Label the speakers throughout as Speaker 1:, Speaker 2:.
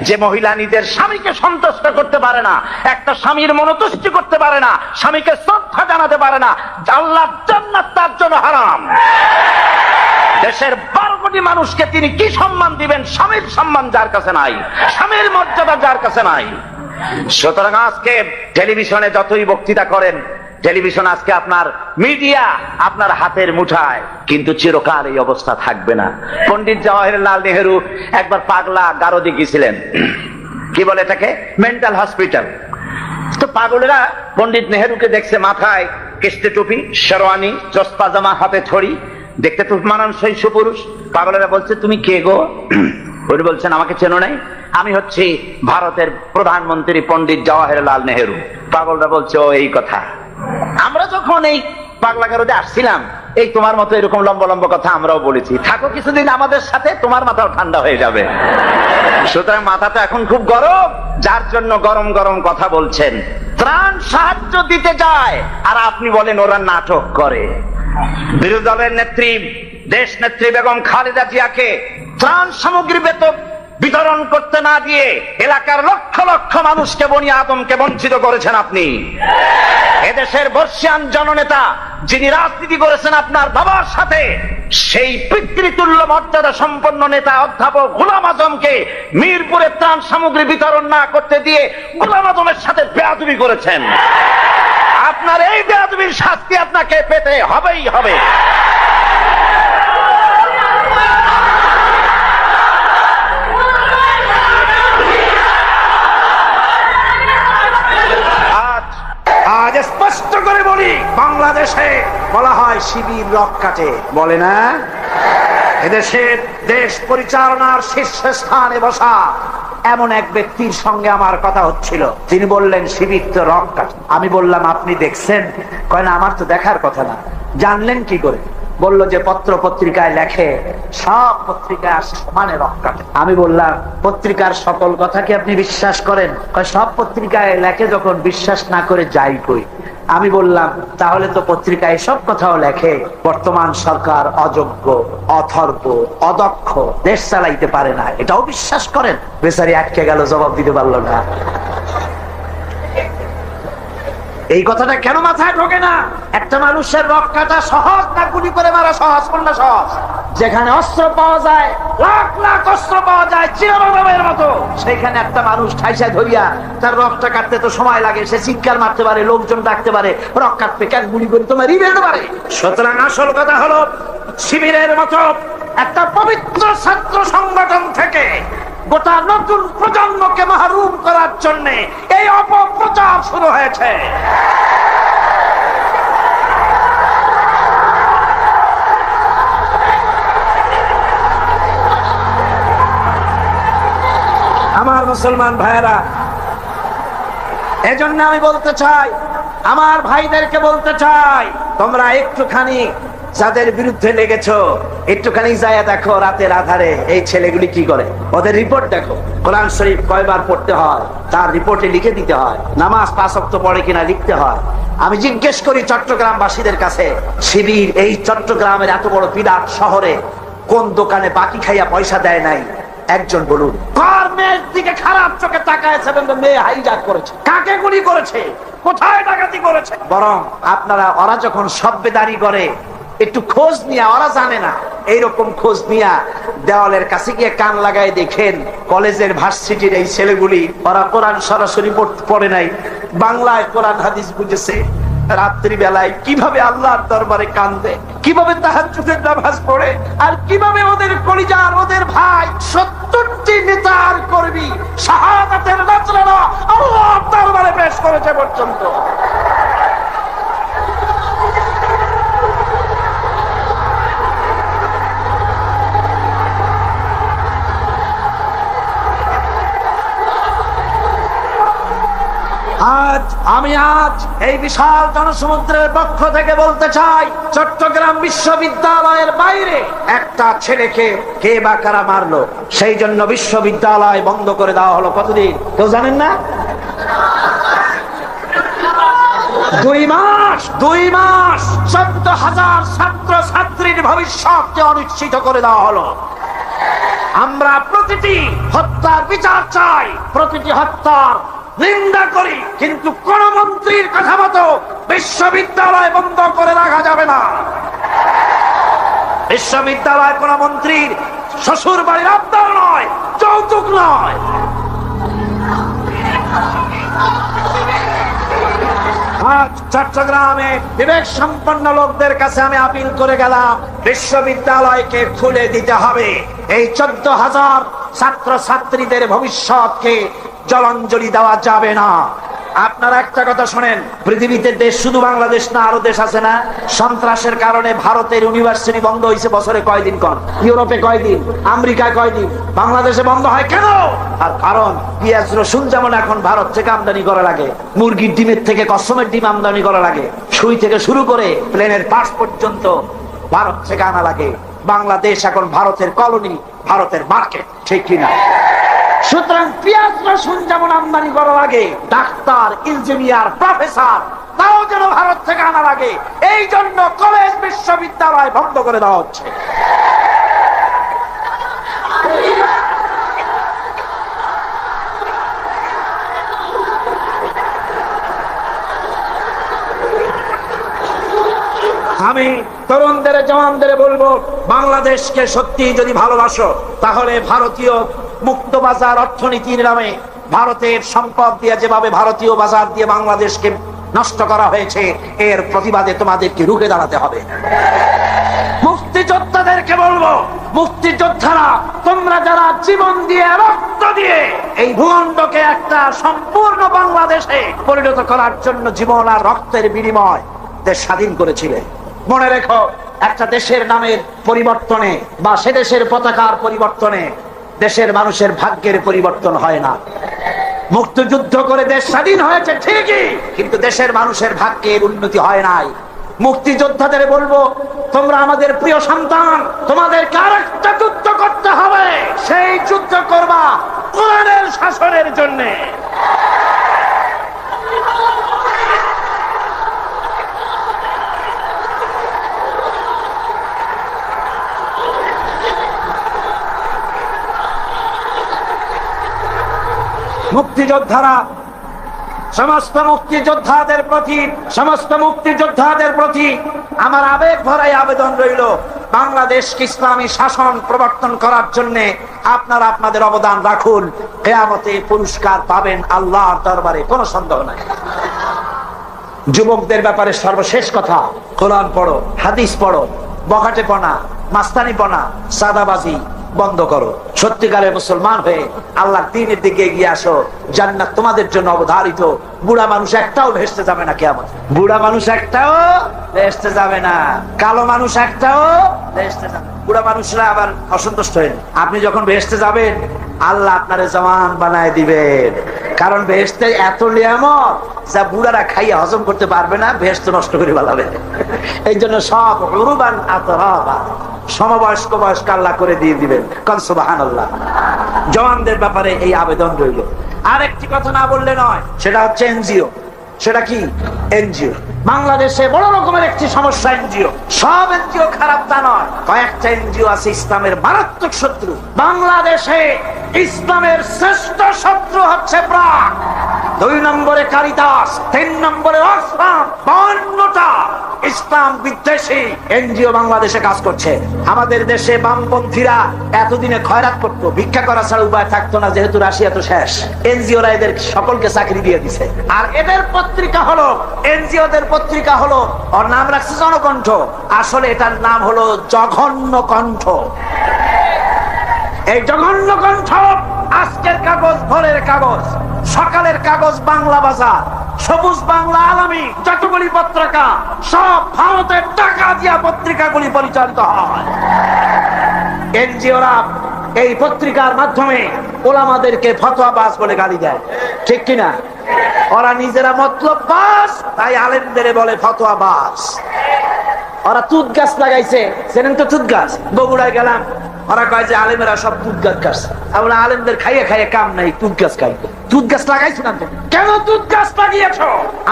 Speaker 1: যে মহিলা নিজের স্বামীকে সন্তুষ্ট করতে পারে না, একটা স্বামীর মনোতুষ্টি করতে পারে না, স্বামীকে শ্রদ্ধা জানাতে পারে না, আল্লাহর জান্নাত তার জন্য হারাম। দেশের 12 কোটি মানুষকে তিনি কি সম্মান দিবেন? স্বামীর সম্মান যার কাছে নাই, স্বামীর মর্যাদা যার কাছে নাই। সুতরাং আজকে টেলিভিশনে যতই বক্তৃতা করেন, টেলিভিশন আজকে আপনার মিডিয়া আপনার হাতের মুঠায়, কিন্তু চিরকাল এই অবস্থা থাকবে না। পণ্ডিত জওয়াহরলাল নেহেরু একবার পাগলা গারদে গিয়েছিলেন, কি বলে এটাকে, মেন্টাল হসপিটাল। তো পাগলেরা পণ্ডিত নেহেরুকে দেখছে মাথায় কেস্টে টুপি, শেরওয়ানি, চশমা জামা, হাতে ছড়ি, দেখতে তো মানানসই সুপুরুষ। পাগলেরা বলছে তুমি কে গো? উনি বলছেন আমাকে চেনো নাই, আমি হচ্ছি ভারতের প্রধানমন্ত্রী পণ্ডিত জওয়াহরলাল নেহেরু। পাগলরা বলছে ও এই কথা, আমরা যখন এই পাগলা গারদে আসছিলাম এই তোমার মতো এরকম লম্বা লম্বা কথা আমরাও বলেছি, থাকো কিছুদিন আমাদের সাথে, তোমার মাথাও ঠান্ডা হয়ে যাবে। সুতরাং মাথা তো এখন খুব গরম, যার জন্য গরম গরম কথা বলছেন। ত্রাণ সাহায্য দিতে যায় আর আপনি বলেন ওরা নাটক করে। বিরোধী দলের নেত্রী, দেশ নেত্রী বেগম খালেদা জিয়াকে ত্রাণ সামগ্রী বিতরণ করতে না দিয়ে এলাকার লক্ষ লক্ষ মানুষকে, বনি আদমকে বঞ্চিত করেছেন আপনি। এদেশের বর্ষিয়ান জননেতা যিনি রাজনীতি করেছেন আপনার বাবার সাথে, সেই পিতৃতুল্য মর্যাদা সম্পন্ন নেতা অধ্যাপক গোলাম আজমকে মিরপুরে ত্রাণ সামগ্রী বিতরণ না করতে দিয়ে গোলাম আজমের সাথে বেয়াদবি করেছেন। আপনার এই বেয়াদবির শাস্তি আপনাকে পেতে হবেই হবে। আজ স্পষ্ট করে বলি, বাংলাদেশে বলা হয় শিবির রক কাটে, বলে না? এদেশের দেশ পরিচালনার শীর্ষস্থানে বসা এমন এক ব্যক্তির সঙ্গে আমার কথা হচ্ছিল, তিনি বললেন শিবির তো রক কাটে। আমি বললাম আপনি দেখছেন? কয় না, আমার তো দেখার কথা না। জানলেন কি করে? বলল যে পত্র পত্রিকায় লেখে, সব পত্রিকায় আসে সমানে রক কাটে। আমি বললাম পত্রিকার সকল কথা কি আপনি বিশ্বাস করেন? কয় সব পত্রিকায় লেখে, যখন বিশ্বাস না করে যাই কই। আমি বললাম তাহলে তো পত্রিকায় সব কথাও লেখে বর্তমান সরকার অযোগ্য, অথর্ব, অদক্ষ, দেশ চালাইতে পারে না, এটাও বিশ্বাস করেন? বেচারি আটকে গেল, জবাব দিতে পারলো না। এই কথাটা কেন মাথায় ঢোকে না? একটা মানুষের রক কাটা সহজ না গুলি করে মারা সহজ? কোনটা সহজ? যেখানে অস্ত্র পাওয়া যায়, লাখ লাখ অস্ত্র পাওয়া যায় চিরমানবের মতো, সেইখানে একটা মানুষ ঠাইসা ধরিয়া তার রকটা কাটতে তো সময় লাগে। সে চিৎকার মারতে পারে, লোকজন ডাকতে পারে, রক কাটতে কেন গুলি করে তোমার রিবেতে পারে। সুতরাং আসল কথা হলো, শিবিরের মতো একটা পবিত্র ছাত্র সংগঠন থেকে গোটা নতুন প্রজন্মকে মাহরুম করার জন্য এই অপপ্রচার শুরু হয়েছে। আমার মুসলমান ভাইয়েরা, এজন্য আমি বলতে চাই, আমার ভাইদেরকে বলতে চাই, তোমরা একটুখানি যাদের বিরুদ্ধে লেগেছো, একটুখানি যায় দেখো রাতের আধারে এই ছেলেগুলি কি করে, ওদের রিপোর্ট দেখো। কোরআন শরীফ কয়বার পড়তে হয় তার রিপোর্টে লিখে দিতে হয়, নামাজ 5 ওয়াক্ত পড়ে কিনা লিখতে হয়। আমি জিজ্ঞেস করি চট্টগ্রামবাসীদের কাছে, শিবির এই চট্টগ্রামের এত বড় বিরাট শহরে কোন দোকানে বাকি খাইয়া পয়সা দেয় নাই? একজন বলুন। কার মেয়ের দিকে খারাপ চোখে তাকায়ছে? মেয়ে হাইজাক করেছে, কাকে গুলি করেছে, কোথায় ডাকাতি করেছে? বরং আপনারা, ওরা যখন সভ্যদারি করে একটু খোঁজ নিয়ে, ওরা জানে না, এইরকম খোঁজ নিয়ে দেওয়ালের কাছে গিয়ে কান লাগায় দেখেন কলেজের ভার্সিটির এই ছেলেগুলি, ওরা কোরআন সরাসরি পড়ে নাই, বাংলায় কোরআন হাদিস বুঝেছে, রাত্রি বেলায় কিভাবে আল্লাহর দরবারে কান্দে, কিভাবে তাহাজ্জুদের নামাজ পড়ে, আর কিভাবে ওদের কলিজার, ওদের ভাই 70টি নেতার কর্মী শাহাদাতের নাজরানা আল্লাহর দরবারে পেশ করেছে পর্যন্ত। আমি আজ এই বিশাল জনসমুদ্রের পক্ষ থেকে বলতে চাই, চট্টগ্রাম বিশ্ববিদ্যালয়ের বাইরে একটা ছেলেকে কে বা কারা মারলো, সেই জন্য বিশ্ববিদ্যালয় বন্ধ করে দেওয়া হলো। কতদিন কেউ জানেন না? 2 মাস। 14,000 ছাত্র ছাত্রীর ভবিষ্যৎকে অনিশ্চিত করে দেওয়া হলো। আমরা প্রতিটি হত্যার বিচার চাই, প্রতিটি হত্যার নিন্দা করি, কিন্তু কোন মন্ত্রীর কথা মতো বিশ্ববিদ্যালয় বন্ধ করে রাখা যাবে না। বিশ্ববিদ্যালয় কোন মন্ত্রীর শ্বশুর বাড়ির আবদার নয়, যৌতুক নয়। আজ চট্টগ্রামে বিবেক সম্পন্ন লোকদের কাছে আমি আপিল করে গেলাম, বিশ্ববিদ্যালয়কে খুলে দিতে হবে। এই 14,000 ছাত্র ছাত্রীদের ভবিষ্যৎকে জলাঞ্জলি দেওয়া যাবে না। আপনারা একটা কথা শোনেন, পৃথিবীতে দেশ শুধু বাংলাদেশ না, আরো দেশ আছে না? সন্ত্রাসের কারণে ভারতের ইউনিভার্সিটি বন্ধ হয়েছে বছরে কয়দিন, কন ইউরোপে কয়দিন, আমেরিকায় কয়দিন, বাংলাদেশে বন্ধ হয় কেন? আর কারণ পেঁয়াজ রসুন যেমন এখন ভারত থেকে আমদানি করা লাগে, মুরগির ডিমের থেকে কসমের ডিম আমদানি করা লাগে, সুই থেকে শুরু করে প্লেনের পাস পর্যন্ত ভারত থেকে আনা লাগে। বাংলাদেশ এখন ভারতের কলোনি, ভারতের মার্কেট, ঠিক কিনা? সুতরাং পেঁয়াজ রসুন যেমন আমদানি করা লাগে, ডাক্তার, ইঞ্জিনিয়ার, প্রফেসর তাও যেন ভারত থেকে আনা লাগে। এই জন্য কলেজ বিশ্ববিদ্যালয় বন্ধ করে দেওয়া হচ্ছে। আমি তরুণদের, জওয়ানদের বলবো, বাংলাদেশকে সত্যি যদি ভালোবাসো তাহলে ভারতীয় মুক্ত বাজার অর্থনীতির নামে ভারতের সম্পদ দিয়ে যেভাবে ভারতীয় বাজার দিয়ে বাংলাদেশকে নষ্ট করা হয়েছে, এর প্রতিবাদে তোমাদেরকে রুখে দাঁড়াতে হবে। মুক্তিযোদ্ধাদেরকে বলবো, মুক্তিযোদ্ধারা তোমরা যারা জীবন দিয়ে, রক্ত দিয়ে এই ভূখণ্ডকে একটা সম্পূর্ণ বাংলাদেশে পরিণত করার জন্য জীবন আর রক্তের বিনিময় দেশ স্বাধীন করেছিলে, মনে রেখো একটা দেশের নামের পরিবর্তনে বা সে দেশের পতাকার পরিবর্তনে দেশের মানুষের ভাগ্যের পরিবর্তন হয় না। মুক্তিযুদ্ধ করে দেশ স্বাধীন হয়েছে ঠিকই, কিন্তু দেশের মানুষের ভাগ্যের উন্নতি হয় নাই। মুক্তিযোদ্ধাদের বলবো, তোমরা আমাদের প্রিয় সন্তান, তোমাদেরকে আরেকটা যুদ্ধ করতে হবে। সেই যুদ্ধ করবা কোরআনের শাসনের জন্য। মুক্তিযোদ্ধারা, সমস্ত মুক্তিযোদ্ধাদের প্রতি আমার আবেগ ভরাই আবেদন রইল, বাংলাদেশকে ইসলামী শাসন প্রবর্তন করার জন্য আপনারা আপনাদের অবদান রাখুন। কিয়ামতে পুরস্কার পাবেন আল্লাহর দরবারে, কোনো সন্দেহ নাই। যুবকদের ব্যাপারে সর্বশেষ কথা, কোরআন পড়ো, হাদিস পড়ো, বখাটেপনা, মাস্তানিপনা, সাদাবাজি বন্ধ করো। সত্যিকারের মুসলমান হয়ে আল্লাহর দ্বীনের দিকে এগিয়ে আসো। জান্নাত তোমাদের জন্য অবধারিত। বুড়া মানুষ একটাও ভেস্তে যাবে না কিয়ামতে। বুড়া মানুষ একটাও ভেস্তে যাবে না, কালো মানুষ একটাও ভেস্তে যাবে না। বুড়া মানুষরা আবার অসন্তুষ্ট হয়ে, আপনি যখন ভেস্তে যাবেন আল্লাহ আপনারে জওয়ান বানায় দিবেন। কারণ ভেস্তে এত নিয়ামত যা বুড়ারা খাইয়া হজম করতে পারবে না, ভেস্তে নষ্ট করে ফেলাবে। এই জন্য সব উরুবান আতরাবা, সমবয়স্ক বয়স্ক আল্লাহ করে দিয়ে দিবেন। কাল সুবহানাল্লাহ। জওয়ানদের ব্যাপারে এই আবেদন রইল। আরেকটি কথা না বললে নয়, সেটা হচ্ছে এনজিও। সেটা কি? এনজিও। বাংলাদেশে বড় রকমের একটি সমস্যা এনজিও। সব এনজিও খারাপ তা নয়, কয়েকটা এনজিও আছে ইসলামের মারাত্মক শত্রু। বাংলাদেশে ইসলামের শ্রেষ্ঠ শত্রু হচ্ছে প্রাক, 2 নম্বরে কারিতাস, 3 নম্বরে অক্সফাম। 52টা ইসলাম বিদ্বেষী এনজিও বাংলাদেশে কাজ করছে। আমাদের দেশে বামপন্থীরা এতদিনে খয়রাত করতো, ভিক্ষা করা ছাড়া উপায় থাকতো না, যেহেতু রাশিয়া তো শেষ। এনজিওরা এদের সকলকে চাকরি দিয়ে দিছে। আর এদের পত্রিকা হলো, এনজিওদের পত্রিকা হলো, ওর নাম রাখছে জনকণ্ঠ, আসলে এটার নাম হলো জঘন্য কণ্ঠ। এই জঘন্য কণ্ঠ আজকের কাগজ, ভোরের কাগজ, সকালের কাগজ, বাংলা বাজার, সবুজ বাংলা, আলামী, যতগুলি পত্রিকা সব ভারতের টাকা দিয়া পত্রিকাগুলি পরিচালিত হয়। এনজিওরা এই পত্রিকার মাধ্যমে ওলামাদেরকে ফতোয়াবাজ বলে গালি দেয়, ঠিক কিনা? ওরা নিজেরা মতলববাজ, তাই আলেমদের বলে ফতোয়াবাজ। ওরা তুত গাছ লাগাইছে, জানেন তো তুত গাছ? বগুড়ায় গেলাম, ওরা কয় যে আলেমেরা সব তুত গাছ কাটছে। আমরা আলেমদের খাইয়ে খাইয়ে কাম নাই, তুত গাছ খাই। তুত গাছ লাগাইছো না? কেন তুত গাছ লাগিয়েছ?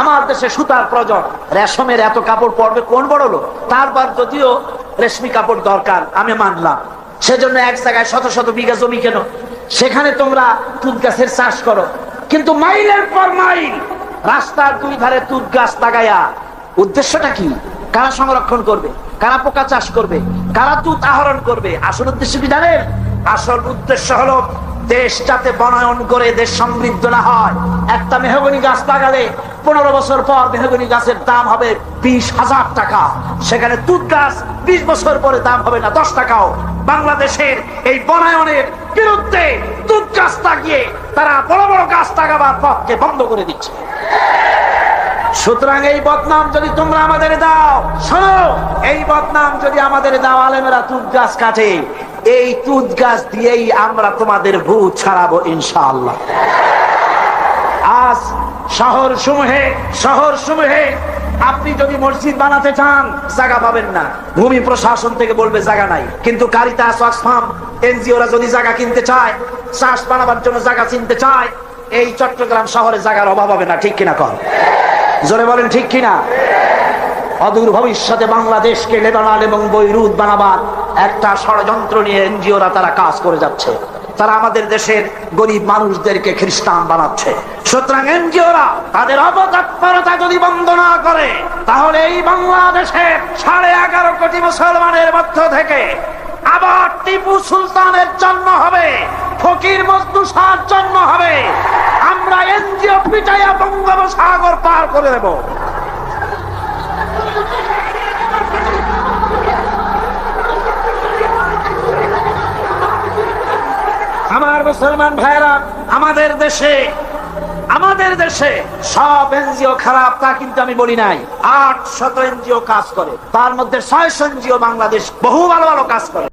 Speaker 1: আমার দেশে সুতার প্রয়োজন, রেশমের এত কাপড় পড়বে কোন বড় লোক? তারপর যদিও রেশমি কাপড় দরকার, আমি মানলাম, সেজন্য এক জায়গায় শত শত বিঘা জমি কেন, সেখানে তোমরা তুঁত গাছের চাষ করো। কিন্তু মাইলের পর মাইল রাস্তার দুই ধারে তুঁত গাছ লাগাইয়া উদ্দেশ্যটা কি? কারা সংরক্ষণ করবে, কারা পোকা চাষ করবে, কারা তুঁত আহরণ করবে? আসল উদ্দেশ্য কি জানেন? আসল উদ্দেশ্য হলো দেশ যাতে বনায়ন করে দেশ সমৃদ্ধ না হয়। একটা মেহগনি গাছ লাগালে 15 বছর পর মেহগনি গাছের দাম হবে 20,000 টাকা, সেখানে তুঁত গাছ 20 বছর পরে দাম হবে না 10 টাকাও। বাংলাদেশের এই বনায়নের বিরুদ্ধে তুঁত গাছ লাগিয়ে তারা বড় বড় গাছ লাগাবার পথকে বন্ধ করে দিচ্ছে। সুতরাং এই বদনাম যদি তোমরা আমাদের দাও, শোনো, এই বদনাম যদি আমাদের দাও, আলেমেরা তুঁত গাছ কাটে, এই তুঁত গাছ দিয়েই আমরা তোমাদের ভূত ছাড়াবো ইনশাআল্লাহ। আজ শহর সমূহে আপনি যদি মসজিদ বানাতে চান জায়গা পাবেন না, ভূমি প্রশাসন থেকে বলবে জায়গা নাই। কিন্তু কারিতাস, অক্সফাম, এনজিওরা যদি জায়গা কিনতে চায়, চাষ বানাবার জন্য জায়গা চিনতে চায়, এই চট্টগ্রাম শহরে জায়গার অভাব হবে না। ঠিক কিনা কর? জোরে বলেন ঠিক কিনা? অদূর ভবিষ্যতে বাংলাদেশকে লেবানন এবং বৈরুত বানাবার একটা ষড়যন্ত্র নিয়ে এনজিওরা তারা কাজ করে যাচ্ছে। তারা আমাদের দেশের গরিব মানুষদেরকে খ্রিস্টান বানাচ্ছে। সুতরাং এনজিওরা তাদের অপতৎপরতা যদি বন্ধ না করে, তাহলে এই বাংলাদেশের 11.5 কোটি মুসলমানের মধ্য থেকে আবার টিপু সুলতানের জন্ম হবে, ফকির মজনু শাহর জন্ম হবে। আমরা এনজিও পিটাইয়া বঙ্গোপসাগর পার করে দেব। আমার মুসলমান ভাইরা, আমাদের দেশে সব এনজিও খারাপ তা কিন্তু আমি বলি নাই। 800 এনজিও কাজ করে, তার মধ্যে 600 এনজিও বাংলাদেশ বহু ভালো ভালো কাজ করে।